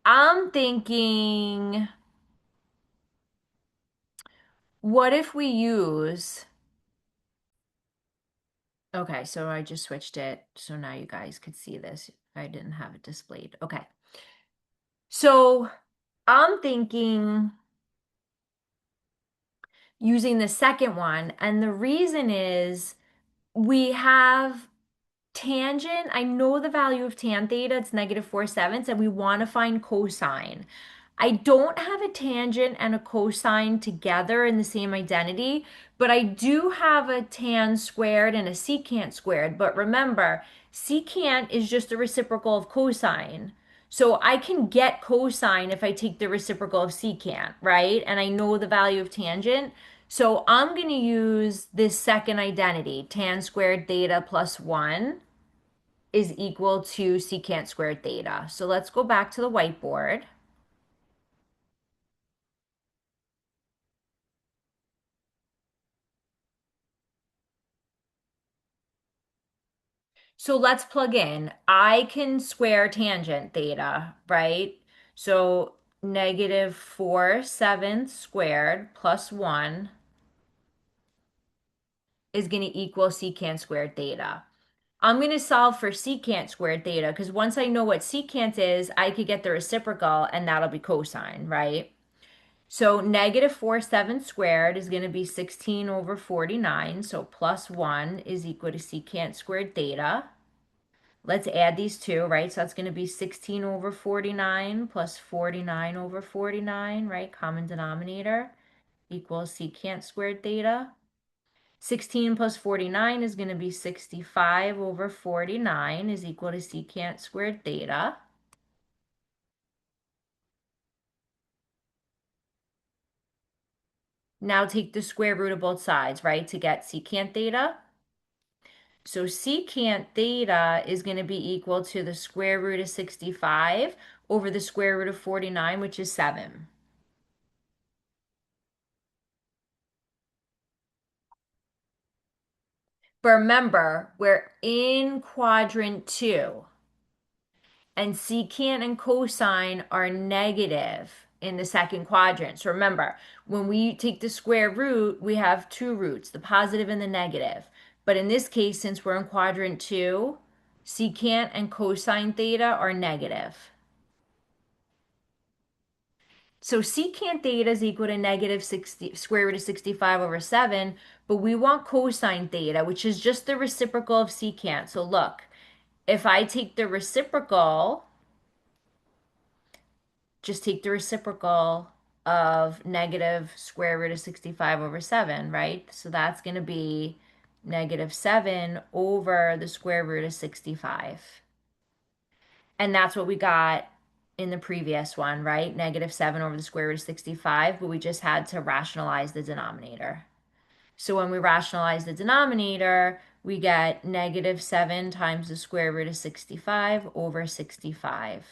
I'm thinking, what if we use, okay, so I just switched it. So now you guys could see this. I didn't have it displayed. Okay. So I'm thinking using the second one. And the reason is we have tangent. I know the value of tan theta, it's -4/7, and we want to find cosine. I don't have a tangent and a cosine together in the same identity, but I do have a tan squared and a secant squared. But remember, secant is just the reciprocal of cosine. So I can get cosine if I take the reciprocal of secant, right? And I know the value of tangent. So I'm going to use this second identity, tan squared theta plus 1 is equal to secant squared theta. So let's go back to the whiteboard. So let's plug in. I can square tangent theta, right? So -4/7 squared plus 1 is going to equal secant squared theta. I'm going to solve for secant squared theta because once I know what secant is, I could get the reciprocal and that'll be cosine, right? So -4/7 squared is going to be 16/49. So plus 1 is equal to secant squared theta. Let's add these two, right? So that's going to be 16/49 plus 49/49, right? Common denominator equals secant squared theta. 16 plus 49 is going to be 65/49 is equal to secant squared theta. Now take the square root of both sides, right, to get secant theta. So secant theta is going to be equal to the square root of 65 over the square root of 49, which is 7. But remember, we're in quadrant 2, and secant and cosine are negative in the second quadrant. So remember, when we take the square root, we have two roots, the positive and the negative. But in this case, since we're in quadrant 2, secant and cosine theta are negative. So secant theta is equal to -60 square root of 65 over 7, but we want cosine theta, which is just the reciprocal of secant. So look, if I take the reciprocal, just take the reciprocal of negative square root of 65 over 7, right? So that's going to be -7 over the square root of 65. And that's what we got in the previous one, right? -7 over the square root of 65, but we just had to rationalize the denominator. So when we rationalize the denominator, we get -7 times the square root of 65 over 65.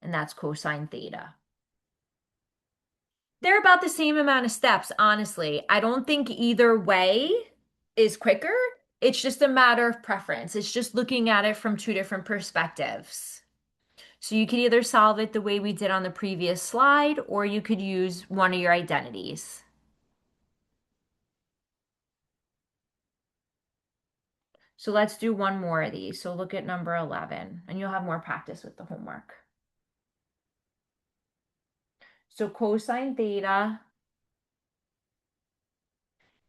And that's cosine theta. They're about the same amount of steps, honestly. I don't think either way is quicker. It's just a matter of preference. It's just looking at it from two different perspectives. So you could either solve it the way we did on the previous slide, or you could use one of your identities. So let's do one more of these. So look at number 11, and you'll have more practice with the homework. So cosine theta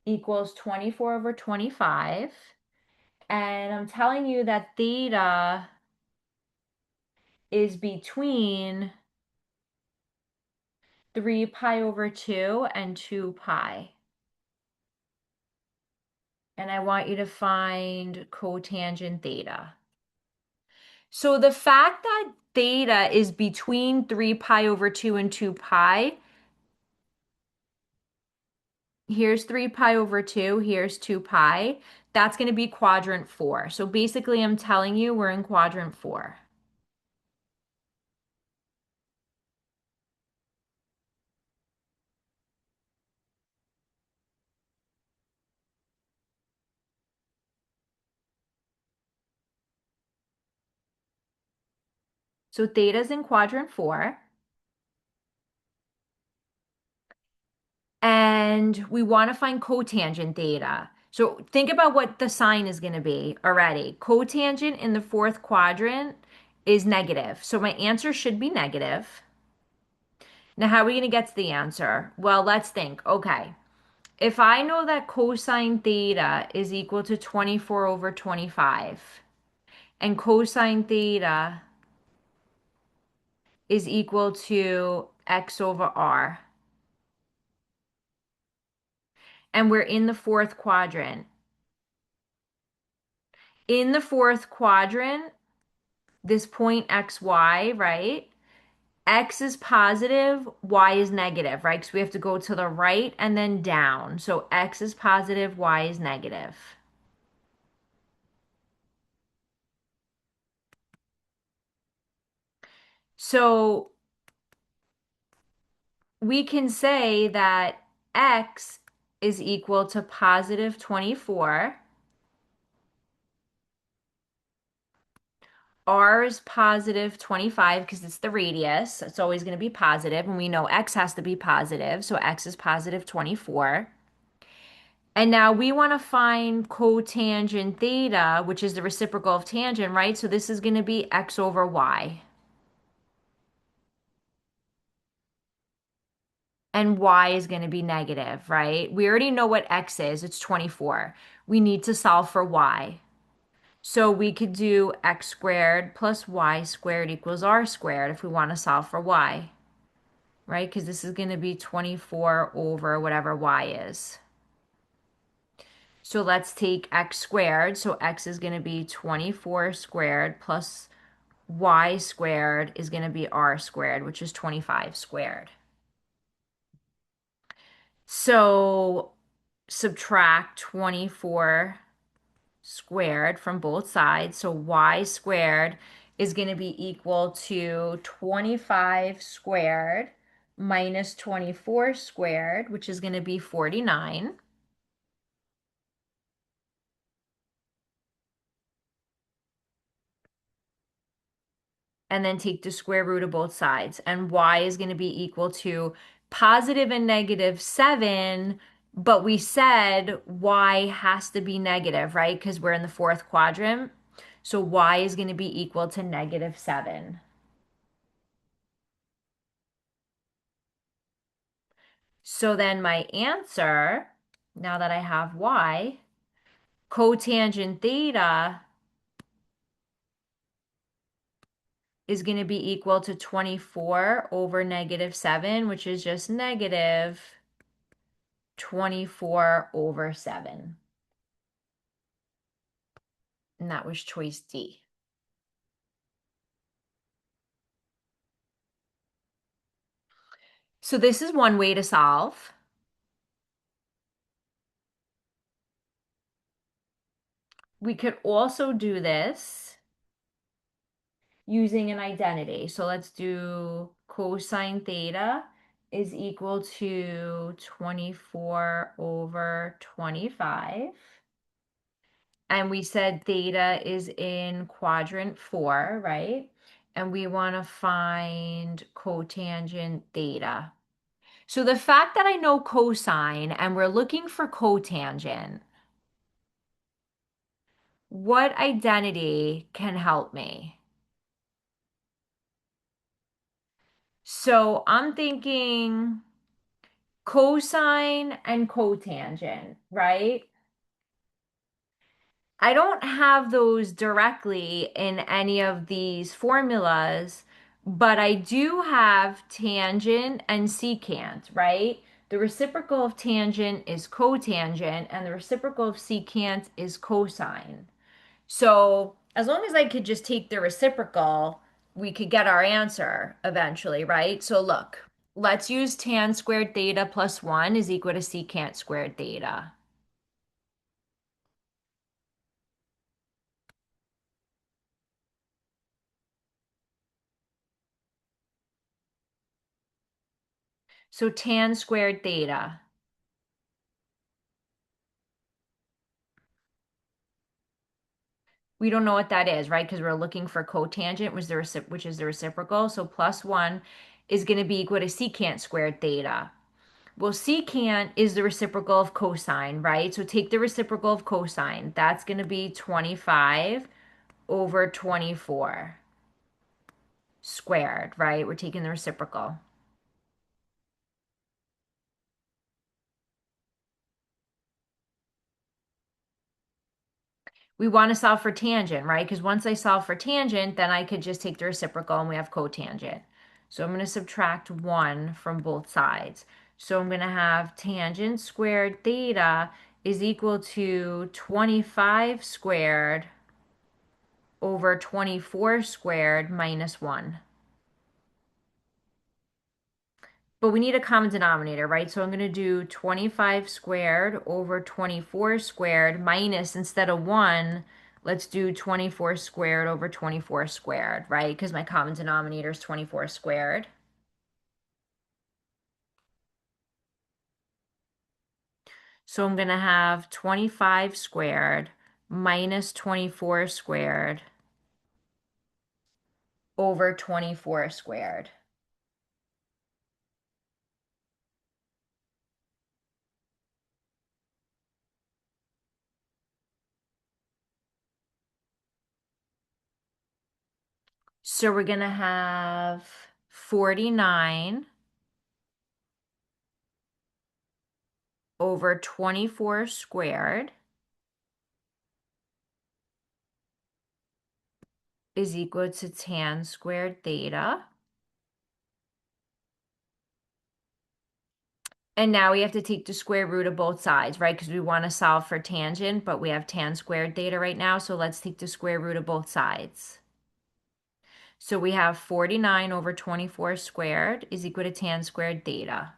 equals 24 over 25. And I'm telling you that theta is between 3 pi over 2 and 2 pi. And I want you to find cotangent theta. So the fact that theta is between 3 pi over 2 and 2 pi, here's 3 pi over 2, here's 2 pi, that's going to be quadrant 4. So basically, I'm telling you we're in quadrant 4. So theta's in quadrant 4. And we want to find cotangent theta. So think about what the sign is going to be already. Cotangent in the fourth quadrant is negative. So my answer should be negative. Now, how are we going to get to the answer? Well, let's think. Okay. If I know that cosine theta is equal to 24 over 25 and cosine theta is equal to x over r, and we're in the fourth quadrant. In the fourth quadrant, this point xy, right? X is positive, y is negative, right? Because we have to go to the right and then down. So x is positive, y is negative. So we can say that x is equal to positive 24. R is positive 25 because it's the radius. It's always going to be positive, and we know x has to be positive, so x is positive 24. And now we want to find cotangent theta, which is the reciprocal of tangent, right? So this is going to be x over y. And y is going to be negative, right? We already know what x is. It's 24. We need to solve for y. So we could do x squared plus y squared equals r squared if we want to solve for y, right? Because this is going to be 24 over whatever y is. So let's take x squared. So x is going to be 24 squared plus y squared is going to be r squared, which is 25 squared. So subtract 24 squared from both sides. So y squared is going to be equal to 25 squared minus 24 squared, which is going to be 49. And then take the square root of both sides. And y is going to be equal to positive and negative 7, but we said y has to be negative, right? Because we're in the fourth quadrant. So y is going to be equal to negative 7. So then my answer, now that I have y, cotangent theta is going to be equal to 24 over negative 7, which is just negative 24 over 7. And that was choice D. So this is one way to solve. We could also do this using an identity. So let's do cosine theta is equal to 24 over 25. And we said theta is in quadrant 4, right? And we want to find cotangent theta. So the fact that I know cosine and we're looking for cotangent, what identity can help me? So I'm thinking cosine and cotangent, right? I don't have those directly in any of these formulas, but I do have tangent and secant, right? The reciprocal of tangent is cotangent, and the reciprocal of secant is cosine. So as long as I could just take the reciprocal, we could get our answer eventually, right? So look, let's use tan squared theta plus 1 is equal to secant squared theta. So tan squared theta. We don't know what that is, right? Because we're looking for cotangent, which is the reciprocal. So plus 1 is going to be equal to secant squared theta. Well, secant is the reciprocal of cosine, right? So take the reciprocal of cosine. That's going to be 25 over 24 squared, right? We're taking the reciprocal. We want to solve for tangent, right? Because once I solve for tangent, then I could just take the reciprocal and we have cotangent. So I'm going to subtract 1 from both sides. So I'm going to have tangent squared theta is equal to 25 squared over 24 squared minus 1. But we need a common denominator, right? So I'm going to do 25 squared over 24 squared minus, instead of 1, let's do 24 squared over 24 squared, right? Because my common denominator is 24 squared. So I'm going to have 25 squared minus 24 squared over 24 squared. So we're going to have 49 over 24 squared is equal to tan squared theta. And now we have to take the square root of both sides, right? Because we want to solve for tangent, but we have tan squared theta right now. So let's take the square root of both sides. So we have 49 over 24 squared is equal to tan squared theta.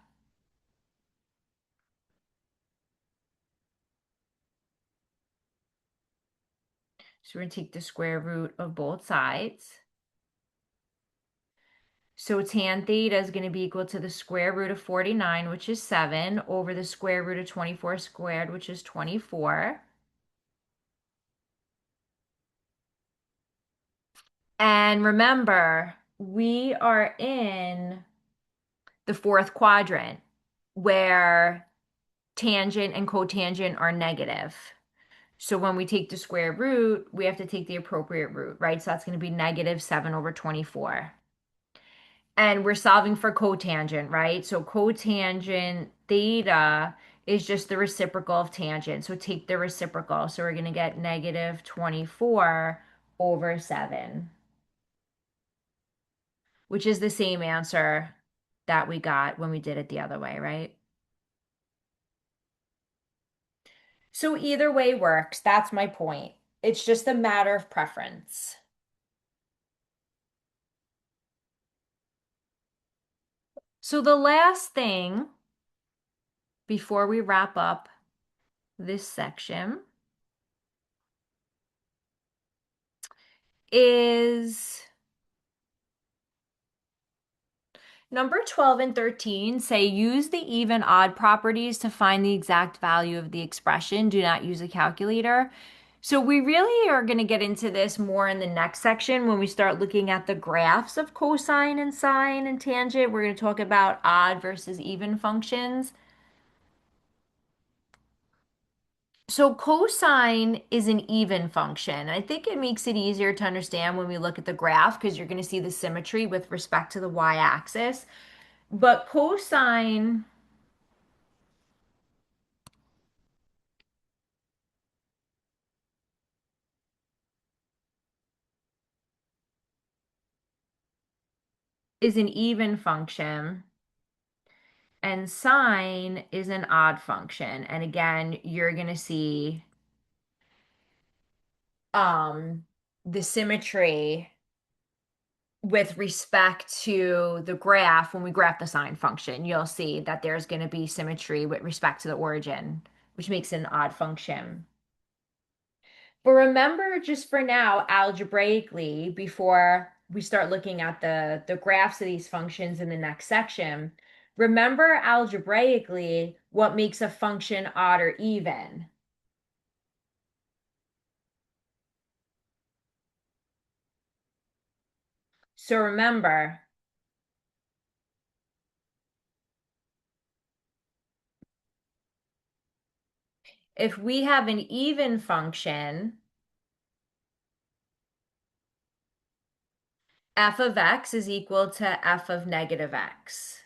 So we're going to take the square root of both sides. So tan theta is going to be equal to the square root of 49, which is 7, over the square root of 24 squared, which is 24. And remember, we are in the fourth quadrant where tangent and cotangent are negative. So when we take the square root, we have to take the appropriate root, right? So that's going to be negative 7 over 24. And we're solving for cotangent, right? So cotangent theta is just the reciprocal of tangent. So take the reciprocal. So we're going to get negative 24 over 7, which is the same answer that we got when we did it the other way, right? So either way works. That's my point. It's just a matter of preference. So the last thing before we wrap up this section is number 12 and 13 say use the even odd properties to find the exact value of the expression. Do not use a calculator. So we really are going to get into this more in the next section when we start looking at the graphs of cosine and sine and tangent. We're going to talk about odd versus even functions. So cosine is an even function. I think it makes it easier to understand when we look at the graph because you're going to see the symmetry with respect to the y-axis. But cosine is an even function and sine is an odd function. And again, you're going to see um the symmetry with respect to the graph, when we graph the sine function, you'll see that there's going to be symmetry with respect to the origin, which makes it an odd function. But remember, just for now, algebraically, before we start looking at the graphs of these functions in the next section, remember algebraically what makes a function odd or even. So remember, if we have an even function, f of x is equal to f of negative x.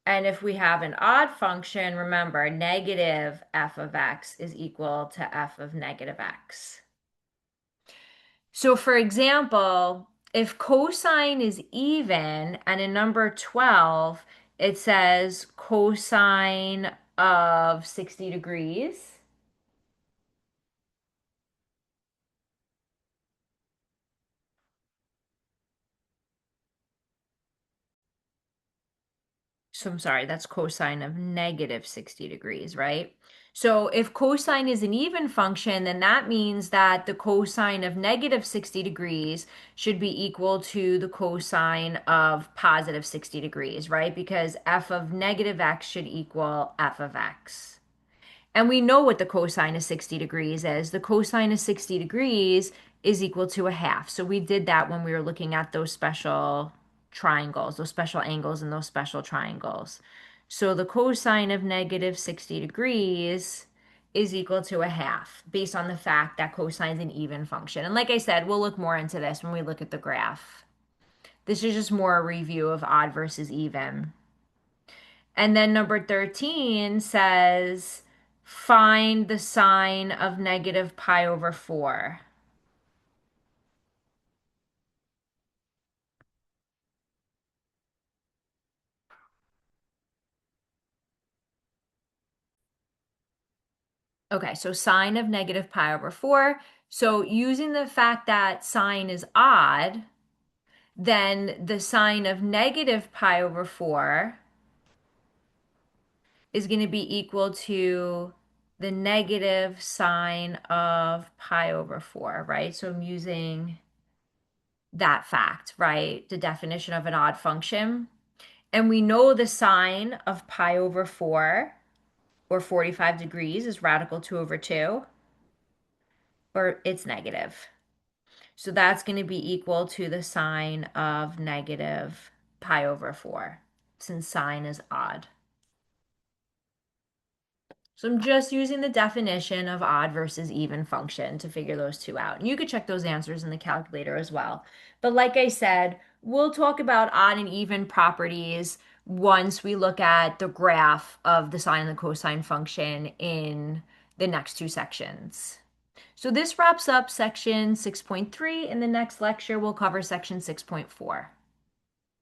And if we have an odd function, remember, negative f of x is equal to f of negative x. So for example, if cosine is even and in number 12, it says cosine of 60 degrees. So I'm sorry, that's cosine of negative 60 degrees, right? So if cosine is an even function, then that means that the cosine of negative 60 degrees should be equal to the cosine of positive 60 degrees, right? Because f of negative x should equal f of x. And we know what the cosine of 60 degrees is. The cosine of 60 degrees is equal to a half. So we did that when we were looking at those special triangles, those special angles and those special triangles. So the cosine of negative 60 degrees is equal to a half based on the fact that cosine is an even function. And like I said, we'll look more into this when we look at the graph. This is just more a review of odd versus even. And then number 13 says, find the sine of negative pi over 4. Okay, so sine of negative pi over 4. So using the fact that sine is odd, then the sine of negative pi over 4 is going to be equal to the negative sine of pi over 4, right? So I'm using that fact, right? The definition of an odd function. And we know the sine of pi over 4 or 45 degrees is radical 2 over 2, or it's negative. So that's going to be equal to the sine of negative pi over 4, since sine is odd. So I'm just using the definition of odd versus even function to figure those two out. And you could check those answers in the calculator as well. But like I said, we'll talk about odd and even properties once we look at the graph of the sine and the cosine function in the next two sections. So this wraps up section 6.3. In the next lecture, we'll cover section 6.4.